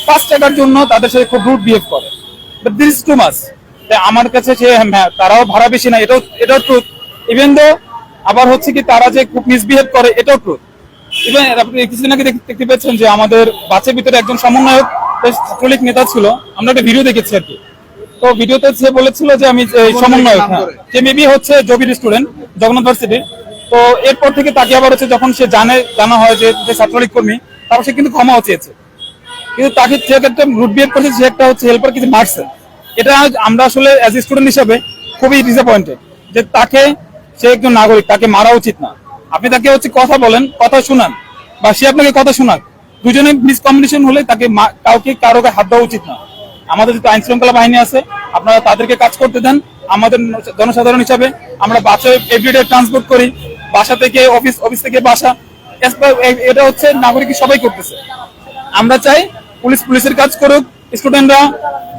5 টাকার জন্য তাদের সাথে খুব রুড বিহেভ করে, but this is too much. আমার কাছে সে হ্যাঁ তারাও ভাড়া বেশি না, এটাও ট্রুথ। ইভেন তো আবার হচ্ছে কি তারা যে খুব মিসবিহেভ করে, এটাও ট্রুথ। ইভেন আপনি কিছুদিন আগে দেখতে পেয়েছেন যে আমাদের বাসের ভিতরে একজন সমন্বয়ক ছাত্রলীগ নেতা ছিল, আমরা একটা ভিডিও দেখেছি আর কি। তো ভিডিওতে সে বলেছিল যে আমি সমন্বয়ক, যে মেবি হচ্ছে জবির স্টুডেন্ট জগন্নাথ ভার্সিটির। তো এরপর থেকে তাকে আবার হচ্ছে যখন সে জানা হয় যে ছাত্রলীগ কর্মী, তারপর সে কিন্তু ক্ষমাও চেয়েছে, কিন্তু তাকে যে একটা রুড বিহেভ করছে, সে একটা হচ্ছে হেল্পার কিছু মারছে। এটা আমরা আসলে অ্যাজ এ স্টুডেন্ট হিসেবে খুবই ডিসঅ্যাপয়েন্টেড যে সে একজন নাগরিক, তাকে মারা উচিত না। আপনি তাকে হচ্ছে কথা বলেন, কথা শোনান, বা সে আপনাকে কথা শোনাক, দুজনে মিসকমিউনিকেশন হলে তাকে কারো হাত দেওয়া উচিত না। আমাদের যে আইন শৃঙ্খলা বাহিনী আছে, আপনারা তাদেরকে কাজ করতে দেন। আমাদের জনসাধারণ হিসাবে আমরা বাসে এভরিডে ট্রান্সপোর্ট করি, বাসা থেকে অফিস, অফিস থেকে বাসা, এটা হচ্ছে নাগরিক সবাই করতেছে। আমরা চাই পুলিশের কাজ করুক, স্টুডেন্টরা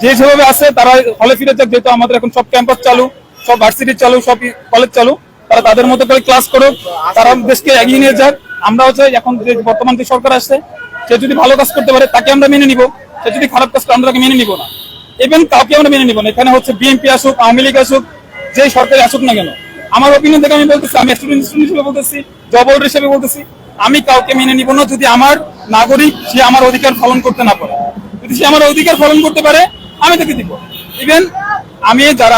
যেভাবে আছে তারা হলে ফিরে যাক, যেহেতু আমাদের এখন সব ক্যাম্পাস চালু, সব ভার্সিটি চালু, সব কলেজ চালু, তারা তাদের মতো করে ক্লাস করুক, তারা দেশকে এগিয়ে নিয়ে যাক। আমরাও চাই এখন যে বর্তমান যে সরকার আসছে, সে যদি ভালো কাজ করতে পারে তাকে আমরা মেনে নিব, সে যদি খারাপ কাজ করে আমরা তাকে মেনে নিব না। ইভেন কাউকে আমরা মেনে নিব না, এখানে হচ্ছে বিএনপি আসুক, আওয়ামী লীগ আসুক, যে সরকার আসুক না কেন। আমার অপিনিয়ন থেকে আমি বলতেছি, আমি স্টুডেন্ট হিসেবে বলতেছি, জব হোল্ডার হিসেবে বলতেছি, আমি কাউকে মেনে নিব না যদি আমার নাগরিক সে আমার অধিকার পালন করতে না পারে। যদি সে আমার অধিকার পালন করতে পারে আমি তাকে দিব। ইভেন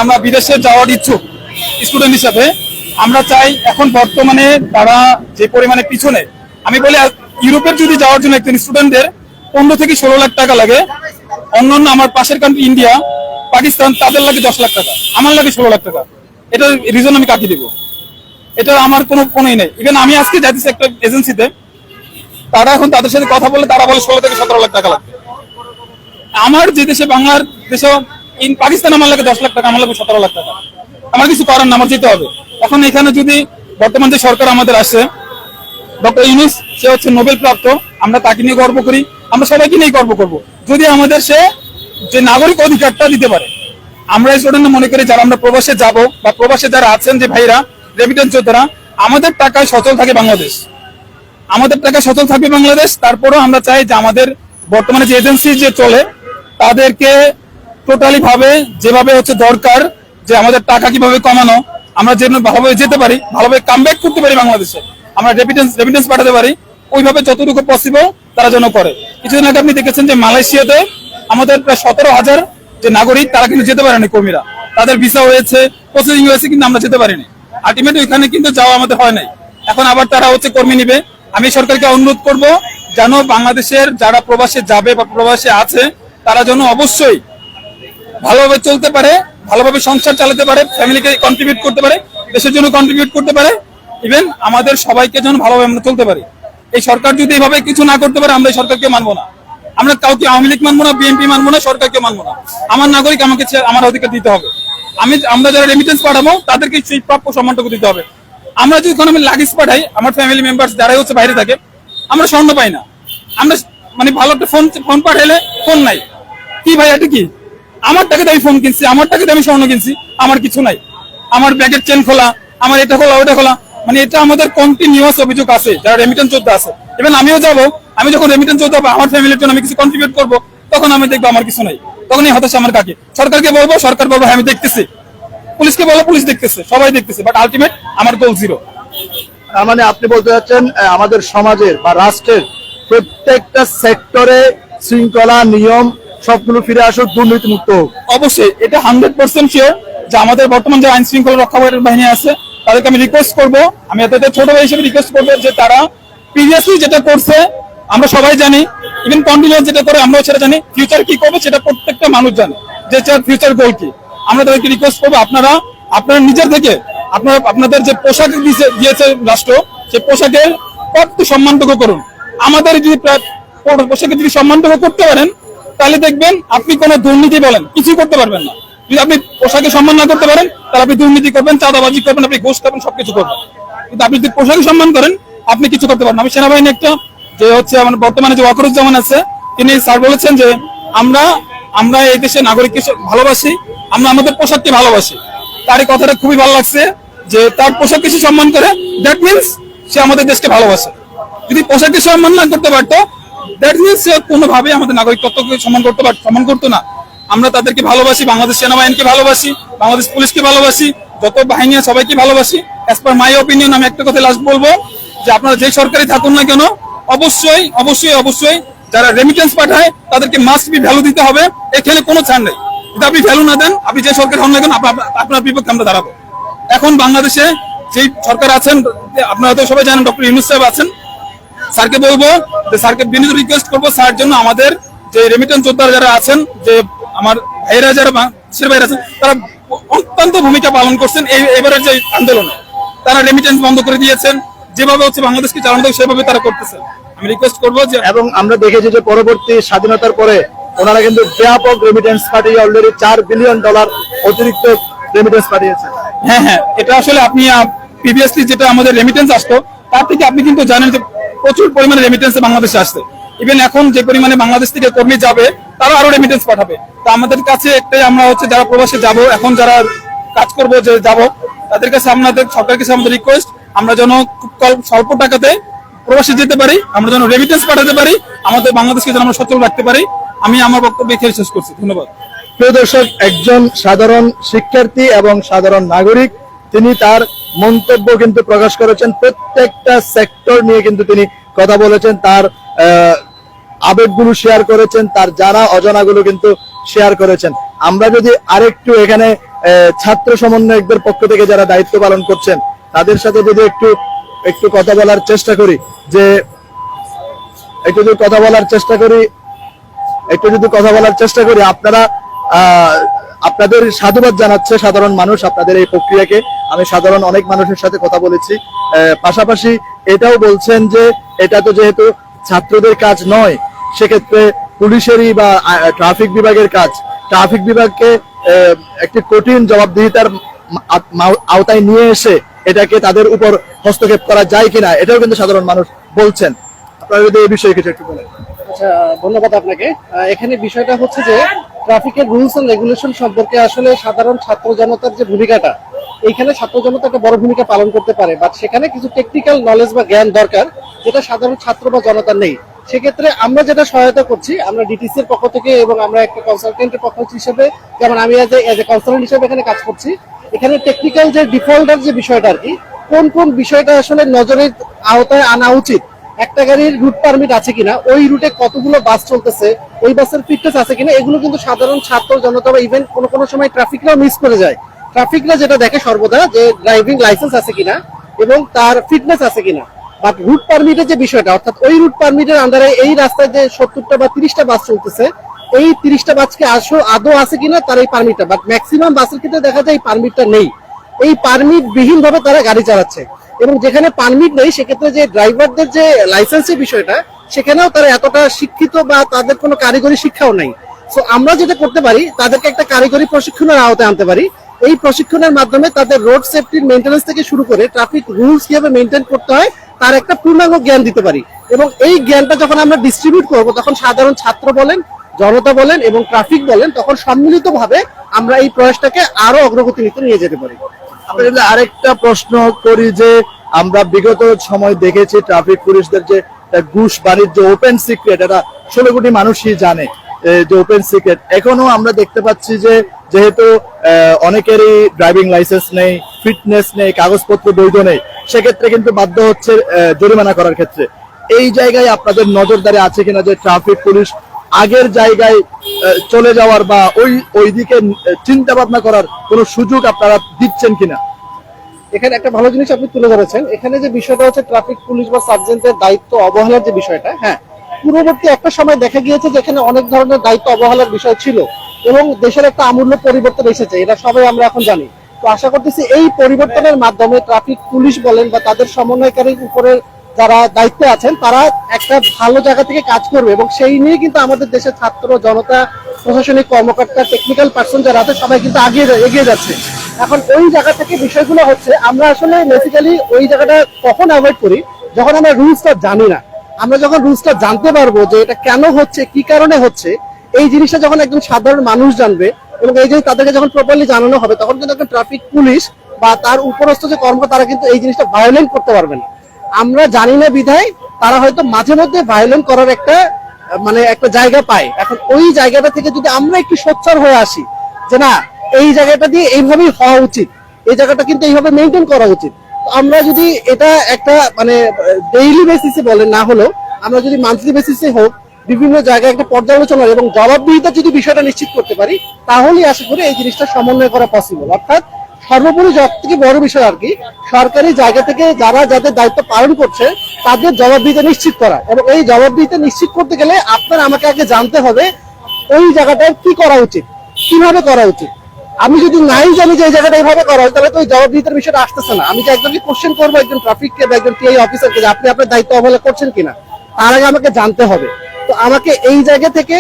আমরা বিদেশে যাওয়ার ইচ্ছুক স্টুডেন্ট হিসাবে, আমরা চাই এখন বর্তমানে তারা যে পরিমাণে পিছনে, আমি বলি ইউরোপের যদি যাওয়ার জন্য একজন স্টুডেন্টদের 15 থেকে 16 লাখ টাকা লাগে, অন্যান্য আমার পাশের কান্ট্রি ইন্ডিয়া, পাকিস্তান, তাদের লাগে 10 লাখ টাকা, আমার লাগে 16 লাখ টাকা। এটার রিজন আমি কাকে দিব? এটা আমার কোনোই নেই। ইভেন আমি আজকে যাইতেছি একটা এজেন্সিতে, তারা এখন তাদের সাথে কথা বলে তারা বলে 16 থেকে 17 লাখ টাকা লাগবে। আমার যে দেশে, বাংলার দেশে, পাকিস্তান আমার লাগে 10 লাখ টাকা, আমার লাগে 17 লাখ টাকা। আমার কিছু করার না, আমার যেতে হবে। এখন এখানে যদি বর্তমান যে সরকার আমাদের আসে, ডক্টর ইউনূস, সে হচ্ছে নোবেল প্রাপ্ত, আমরা তাকে নিয়ে গর্ব করি, আমরা সবাইকে নিয়ে গর্ব করব যদি আমাদের সে যে নাগরিক অধিকারটা দিতে পারে। আমরা স্টুডেন্ট মনে করি যারা আমরা প্রবাসে যাব বা প্রবাসে যারা আছেন যে ভাইরা রেমিটেন্স যোদ্ধারা, আমাদের টাকায় সচল থাকে বাংলাদেশ, আমাদের টাকায় সচল থাকবে বাংলাদেশ। তারপরও আমরা চাই যে আমাদের বর্তমানে যে এজেন্সি যে চলে, তাদেরকে টোটালি ভাবে যেভাবে হচ্ছে দরকার, যে আমাদের টাকা কিভাবে কমানো, আমরা যেন ভালোভাবে যেতে পারি, ভালোভাবে কামব্যাক করতে পারি বাংলাদেশে, আমরা রেমিটেন্স পাঠাতে পারি, ওইভাবে যতটুকু পসিবল তারা যেন করে। কিছুদিন আগে আপনি দেখেছেন যে মালয়েশিয়াতে আমাদের প্রায় 17,000 যে নাগরিক, তারা কিন্তু যেতে পারেনি, কর্মীরা, তাদের ভিসা হয়েছে, প্রসেসিং হয়েছে, কিন্তু আমরা যেতে পারিনি। আলটিমেটলি ওইখানে কিন্তু যাওয়া আমাদের হয় নাই। এখন আবার তারা হচ্ছে কর্মী নিবে। আমি সরকারকে অনুরোধ করব যেন বাংলাদেশের যারা প্রবাসে যাবে বা প্রবাসে আছে, তারা যেন অবশ্যই ভালোভাবে চলতে পারে, ভালোভাবে সংসার চালাতে পারে, ফ্যামিলিকে কন্ট্রিবিউট করতে পারে, দেশের জন্য কন্ট্রিবিউট করতে পারে, ইভেন আমাদের সবাইকে যেন ভালোভাবে আমরা চলতে পারি। এই সরকার যদি এভাবে কিছু না করতে পারে, আমরা এই সরকারকে মানবো না। আমরা কাউকে আওয়ামী লীগ মানবো না, বিএনপি মানবো না, সরকারকে মানবো না। আমার নাগরিক আমাকে আমার অধিকার দিতে হবে। আমরা যারা রেমিটেন্স পাঠাবো তাদেরকে সেই প্রাপ্য সম্মানটুকু দিতে হবে। আমরা যদি কোনো লাগেজ পাঠাই, আমার ফ্যামিলি মেম্বার্স যারাই হচ্ছে বাইরে থাকে, আমরা স্বর্ণ পাই না। আমরা মানে ভালো একটা ফোন পাঠাইলে ফোন নাই, কি ভাই এটা কি? আমার টাকাতে আমি ফোন কিনছি, আমার টাকাতে আমি স্বর্ণ কিনছি, আমার কিছু নাই। আমার ব্যাগের চেন খোলা, আমার এটা খোলা, ওটা খোলা, মানে এটা আমাদের কন্টিনিউয়াস অভিযোগ আছে যারা রেমিটেন্স যোদ্ধা আছে। এবং আমিও যাবো, আমি যখন রেমিটেন্স যোদ্ধা হবো, আমার ফ্যামিলির জন্য আমি কিছু কন্ট্রিবিউট করবো, তখন আমি দেখবো আমার কিছু নাই। তখন এই হতাশা আমার কাকে, সরকারকে বলবো, সরকার বলবো হ্যাঁ আমি দেখতেছি, পুলিশকে বলবো পুলিশ দেখতেছে, সবাই দেখতেছে, বাট আলটিমেট আমার গোল জিরো। তার মানে আপনি বলতে চাচ্ছেন আমাদের সমাজের বা রাষ্ট্রের প্রত্যেকটা সেক্টরে শৃঙ্খলা নিয়ম সবগুলো ফিরে আসুক, দুর্নীতিমুক্ত হোক। অবশ্যই এটা 100% শিওর যে আমাদের বর্তমান যে আইন শৃঙ্খলা রক্ষাকারী বাহিনী আছে তাদেরকে আমি রিকোয়েস্ট করবো, আমি এদের ছোট ভাই হিসেবে রিকোয়েস্ট করবো যে তারা প্রিভিয়াসলি যেটা করছে আমরা সবাই জানি, ইভেন কন্টিনিউয়াস যেটা করে আমরাও সেটা জানি, ফিউচার কি করবে সেটা প্রত্যেকটা মানুষ জানে যে ফিউচার গোল কি। আমরা তাদেরকে রিকোয়েস্ট করবো আপনারা নিজের থেকে আপনাদের যে পোশাক দিয়েছে রাষ্ট্র, সেই পোশাকের কত সম্মানটুকু করুন। আমাদের যদি পোশাকে যদি সম্মানটুকু করতে পারেন তাহলে দেখবেন আপনি কোনো দুর্নীতি বলেন কিছুই করতে পারবেন না। যদি আপনি পোশাকে সম্মান না করতে পারেন তাহলে আপনি দুর্নীতি করবেন, চাঁদাবাজি করবেন, আপনি ঘুষ খাবেন, সবকিছু করবেন। কিন্তু আপনি যদি পোশাকে সম্মান করেন আপনি কিছু করতে পারেন। আমি সেনাবাহিনী একটা যে হচ্ছে আমার বর্তমানে যে ওয়াকরুজ্জামান আছে তিনি স্যার বলেছেন যে আমরা এই দেশের নাগরিককে ভালোবাসি, আমরা আমাদের পোশাককে ভালোবাসি। তার এই কথাটা খুবই ভালো লাগছে যে তার পোশাককে সে সম্মান করে, দ্যাট মিনস সে আমাদের দেশকে ভালোবাসে। যদি পোশাককে সম্মান না করতে পারতো দ্যাট মিনস সে কোনোভাবে আমাদের নাগরিকত্বকে সম্মান করতো না। আমরা তাদেরকে ভালোবাসি, বাংলাদেশ সেনাবাহিনীকে ভালোবাসি, বাংলাদেশ পুলিশকে ভালোবাসি, যত বাহিনী আছে সবাইকে ভালোবাসি। অ্যাজ পার মাই অপিনিয়ন আমি একটা কথা লাস্ট বলবো যে আপনারা যে সরকারি থাকুন না কেন অবশ্যই অবশ্যই অবশ্যই যারা রেমিটেন্স পাঠায় তাদেরকে মাস্ট বি ভ্যালু দিতে হবে, এখানে কোনো ছাড় নেই। যদি আপনি ভ্যালু না দেন, আপনি যে সরকার হন না কেন আপনার বিপক্ষে আমরা দাঁড়াবো। এখন বাংলাদেশে যেই সরকার আছেন আপনারা তো সবাই জানেন, ডক্টর ইউনূস সাহেব আছেন, স্যারকে বলবো যে স্যারকে বিনীত রিকোয়েস্ট করবো স্যার জন্য আমাদের যে রেমিটেন্স যোদ্ধারা যারা আছেন, যে আমার ভাইয়েরা যারা দেশের বাইরে আছেন তারা অত্যন্ত ভূমিকা পালন করছেন এবারের যে আন্দোলনে। তারা রেমিটেন্স বন্ধ করে দিয়েছেন, যেভাবে হচ্ছে বাংলাদেশকে চালানো হবে সেভাবে তারা করতেছেন। আমি রিকোয়েস্ট করবো যে, এবং আমরা দেখেছি যে পরবর্তী স্বাধীনতার পরে ওনারা কিন্তু ব্যাপক রেমিটেন্স পাঠিয়ে অলরেডি $4 বিলিয়ন অতিরিক্ত রেমিটেন্স পাঠিয়েছে। হ্যাঁ, এটা আসলে আপনি প্রিভিয়াসলি যেটা আমাদের রেমিটেন্স আসতো তার থেকে আপনি কিন্তু জানেন যে প্রচুর পরিমাণে রেমিটেন্স বাংলাদেশে আসছে। ইভেন এখন যে পরিমাণে বাংলাদেশ থেকে কর্মী যাবে তারা আরো রেমিটেন্স পাঠাবে। তো আমাদের কাছে একটাই, আমরা হচ্ছে যারা প্রবাসে যাব, এখন যারা কাজ করবো যে যাব, তাদের কাছে আমাদের সরকারের কাছে আমাদের রিকোয়েস্ট আমরা যেন খুব স্বল্প টাকাতে প্রবাসে যেতে পারি, আমরা যেন রেমিটেন্স পাঠাতে পারি, আমাদের বাংলাদেশকে যেন আমরা সচল রাখতে পারি। আমি আমার বক্তব্য এখানে শেষ করছি, ধন্যবাদ। প্রিয় দর্শক, একজন সাধারণ শিক্ষার্থী এবং সাধারণ নাগরিক তিনি তার মন্তব্য কিন্তু প্রকাশ করেছেন, প্রত্যেকটা সেক্টর নিয়ে কিন্তু তিনি কথা বলেছেন, তার আবেগগুলো শেয়ার করেছেন, তার জানা অজানাগুলো কিন্তু শেয়ার করেছেন। আমরা যদি আরেকটু এখানে ছাত্র সমন্বয়কদের পক্ষ থেকে যারা দায়িত্ব পালন করছেন তাদের সাথে যদি একটু কথা বলার চেষ্টা করি, আপনারা আপনাদের সাধুবাদ জানাচ্ছে সাধারণ মানুষ আপনাদের এই প্রক্রিয়াকে। আমি সাধারণ অনেক মানুষের সাথে কথা বলেছি, পাশাপাশি এটাও বলছেন যে এটা তো যেহেতু ছাত্রদের কাজ নয়, সেক্ষেত্রে পুলিশেরই বা ট্রাফিক বিভাগের কাজ, ট্রাফিক বিভাগকে একটি কঠিন জবাবদিহিতার আওতায় নিয়ে এসে এটাকে তাদের উপর হস্তক্ষেপ করা যায় কিনা, এটাও কিন্তু সাধারণ মানুষ বলছেন। আপনারা যদি এই বিষয়ে কিছু একটু বলেন। আচ্ছা, ধন্যবাদ আপনাকে। এখানে বিষয়টা হচ্ছে যে ট্রাফিকের রুলস এন্ড রেগুলেশন সম্পর্কে আসলে সাধারণ ছাত্র জনতার যে ভূমিকাটা, এইখানে ছাত্র জনতা একটা বড় ভূমিকা পালন করতে পারে, বাট সেখানে কিছু টেকনিক্যাল নলেজ বা জ্ঞান দরকার যেটা সাধারণ ছাত্র বা জনতার নেই। সেক্ষেত্রে আমরা যেটা সহায়তা করছি, আমরা ডিটিসি এর পক্ষ থেকে এবং আমরা একটা কনসালটেন্টের পক্ষ হিসেবে, যেমন আমি এজ এ কনসালটেন্ট হিসেবে এখানে কাজ করছি, এখানে টেকনিক্যাল যে ডিফল্টার যে বিষয়টা আর কি, কোন বিষয়টা আসলে নজরের আওতায় আনা উচিত, একটা গাড়ির রুট পারমিট আছে কিনা, ওই রুটে কতগুলো বাস চলতেছে, ওই বাসের ফিটনেস আছে কিনা, এগুলো কিন্তু সাধারণ ছাত্র জনতা বা ইভেন কোনো সময় ট্রাফিকরাও মিস করে যায়। ট্রাফিকরা যেটা দেখে সর্বদা যে ড্রাইভিং লাইসেন্স আছে কিনা এবং তার ফিটনেস আছে কিনা, বাট রুট পারমিটের যে বিষয়টা, অর্থাৎ ওই রুট পারমিটের আন্ডারে এই রাস্তায় যে 70টা বা 30টা বাস চলতেছে, এই 30টা বাসকে আদৌ আছে কিনা তার এই পারমিটটা, বাট ম্যাক্সিমাম বাসের ক্ষেত্রে দেখা যায় এই পারমিটটা নেই। এই পারমিট বিহীন ভাবে তারা গাড়ি চালাচ্ছে, এবং যেখানে পারমিট নেই সেক্ষেত্রে যে ড্রাইভারদের যে লাইসেন্সের বিষয়টা, সেখানেও তারা এতটা শিক্ষিত বা তাদের কোনো কারিগরি শিক্ষাও নেই। সো আমরা যেটা করতে পারি, তাদেরকে একটা কারিগরি প্রশিক্ষণের আওতায় আনতে পারি। এই প্রশিক্ষণের মাধ্যমে তাদের রোড সেফটির মেইনটেনেন্স থেকে শুরু করে ট্রাফিক রুলস কিভাবে মেইনটেইন করতে হয় তার একটা পূর্ণাঙ্গ জ্ঞান দিতে পারি, এবং এই জ্ঞানটা যখন আমরা ডিস্ট্রিবিউট করব, তখন সাধারণ ছাত্র বলেন, জনতা বলেন এবং ট্রাফিক বলেন, তখন সম্মিলিতভাবে আমরা এই প্রয়াসটাকে আরো অগ্রগতি নিয়ে যেতে পারি। আমরা যদি আরেকটা প্রশ্ন করি যে আমরা বিগত সময় দেখেছি ট্রাফিক পুলিশদের যে ঘুষ বাণিজ্য ওপেন সিক্রেট, এটা 16 কোটি মানুষই জানে। যে ওপেন সিক্রেট, এখনো আমরা দেখতে পাচ্ছি যে যেহেতু অনেকেরই ড্রাইভিং লাইসেন্স নেই, ফিটনেস নেই, কাগজপত্র বৈধ নেই, সেক্ষেত্রে কিন্তু বাধ্য হচ্ছে জরিমানা করার ক্ষেত্রে। এই জায়গায় আপনাদের নজরদারি আছে কিনা যে ট্রাফিক পুলিশ আগের জায়গায় চলে যাওয়ার বা ওই দিকে চিন্তা ভাবনা করার কোনো সুযোগ আপনারা দিচ্ছেন কিনা? এখানে একটা ভালো জিনিস আপনি তুলে ধরেছেন। এখানে যে বিষয়টা হচ্ছে ট্রাফিক পুলিশ বা সার্জেন্টের দায়িত্ব অবহেলার যে বিষয়টা, হ্যাঁ, পূর্ববর্তী একটা সময় দেখা গিয়েছে যে এখানে অনেক ধরনের দায়িত্ব অবহেলার বিষয় ছিল এবং দেশের একটা আমূল্য পরিবর্তন এসেছে, এটা সবাই আমরা এখন জানি। তো আশা করতেছি এই পরিবর্তনের মাধ্যমে ট্রাফিক পুলিশ বলেন বা তাদের সমন্বয়কারীর উপরে যারা দায়িত্বে আছেন তারা একটা ভালো জায়গা থেকে কাজ করবে এবং সেই নিয়ে কিন্তু আমাদের দেশের ছাত্র জনতা, প্রশাসনিক কর্মকর্তা, টেকনিক্যাল পার্সন যারা আছে সবাই কিন্তু এগিয়ে যাচ্ছে। এখন ওই জায়গা থেকে বিষয়গুলো হচ্ছে আমরা আসলে বেসিক্যালি ওই জায়গাটা কখন অ্যাভয়েড করি, যখন আমরা রুলসটা জানি না। আমরা যখন রুলসটা জানতে পারবো যে এটা কেন হচ্ছে, কি কারণে হচ্ছে, এই জিনিসটা যখন একজন সাধারণ মানুষ জানবে এবং এই জিনিস তাদেরকে যখন প্রপারলি জানানো হবে, তখন কিন্তু একটা ট্রাফিক পুলিশ বা তার উপরস্থ যে কর্মকর্তা তারা কিন্তু এই জিনিসটা ভায়োলেন্ট করতে পারবে না। আমরা জানি না বিধায় তারা হয়তো মাঝে মধ্যে ভায়োলেন্ট করার একটা একটা জায়গা পায়। এখন ওই জায়গাটা থেকে যদি আমরা একটু সোচ্চার হয়ে আসি যে না, এই জায়গাটা দিয়ে এইভাবেই হওয়া উচিত, এই জায়গাটা কিন্তু এইভাবে মেনটেন করা উচিত, আমরা যদি এটা একটা ডেইলি বেসিসে বলেন না হলেও আমরা যদি মান্থলি বেসিসে হোক বিভিন্ন জায়গায় একটা পর্যালোচনা এবং জবাবদিহিতা যদি বিষয়টা নিশ্চিত করতে পারি, তাহলেই আশা করি এই জিনিসটা সমন্বয় করা পসিবল। অর্থাৎ সর্বোপরি সব থেকে বড় বিষয় আর কি, সরকারি জায়গা থেকে যারা যাদের দায়িত্ব পালন করছে তাদের জবাবদিহিতা নিশ্চিত করা। এবং এই জবাবদিহিতা নিশ্চিত করতে গেলে আপনার আমাকে আগে জানতে হবে ওই জায়গাটায় কি করা উচিত, কিভাবে করা উচিত। আমি যদি নাই জানি যে এই জায়গাটা এইভাবে করা হয়, তাহলে তো ওই জবাবদিহিতার বিষয়টা আসতেছে না। আমি যে একজনকে কোশ্চেন করবো, একজন ট্রাফিককে বা একজন টিআই অফিসারকে, যে আপনি আপনার দায়িত্ব অবহেলা করছেন কিনা, তার আগে আমাকে জানতে হবে। তো আমাকে এই জায়গা থেকে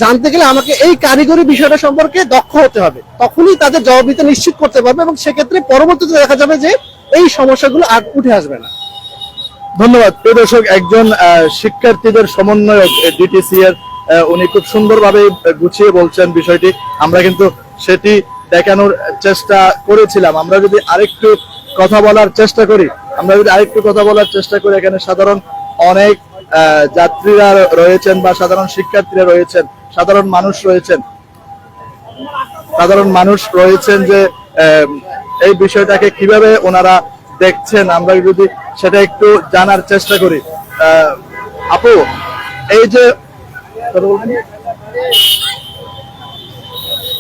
জানতে গেলে আমাকে এই কারিগরি বিষয়টা সম্পর্কে দক্ষ হতে হবে, তখনই তাদের জবাবদিহিতা নিশ্চিত করতে পারবে এবং সেক্ষেত্রে পরবর্তীতে দেখা যাবে যে এই সমস্যাগুলো আর উঠে আসবে না। ধন্যবাদ। প্রিয় দর্শক, একজন শিক্ষার্থীদের সমন্বয়ক ডিটিসি এর উনি খুব সুন্দরভাবে গুছিয়ে বলছেন বিষয়টি, আমরা কিন্তু সেটি দেখানোর চেষ্টা করেছিলাম। আমরা যদি আরেকটু কথা বলার চেষ্টা করি, এখানে সাধারণ অনেক যাত্রীরা রয়েছেন বা সাধারণ শিক্ষার্থীরা রয়েছেন, সাধারণ মানুষ রয়েছেন যে এই বিষয়টাকে কিভাবে ওনারা দেখছেন, আমরা যদি সেটা একটু জানার চেষ্টা করি। আপু, এই যে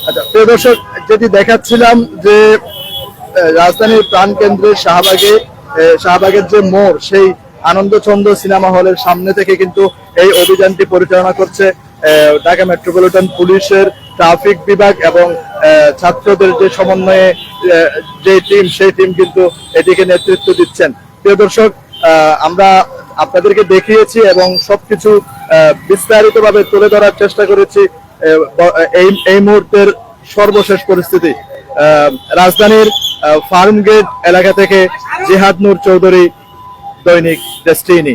আচ্ছা, প্রিয় দর্শক, যেটি দেখাচ্ছিলাম যে রাজধানীর প্রাণকেন্দ্রে শাহবাগের যে মোড়, সেই আনন্দচন্দ্র সিনেমা হলের সামনে থেকে কিন্তু এই অভিযানটি পরিচালনা করছে ঢাকা মেট্রোপলিটন পুলিশের ট্রাফিক বিভাগ এবং ছাত্রদের যে সমন্বয়ে যে টিম, সেই টিম কিন্তু এটিকে নেতৃত্ব দিচ্ছেন। প্রিয় দর্শক, আমরা আপনাদেরকে দেখিয়েছি এবং সবকিছু বিস্তারিতভাবে তুলে ধরার চেষ্টা করেছি এই মুহূর্তের সর্বশেষ পরিস্থিতি। রাজধানীর ফার্মগেট এলাকা থেকে জিহাদ নূর চৌধুরী, দৈনিক ডেস্টিনি।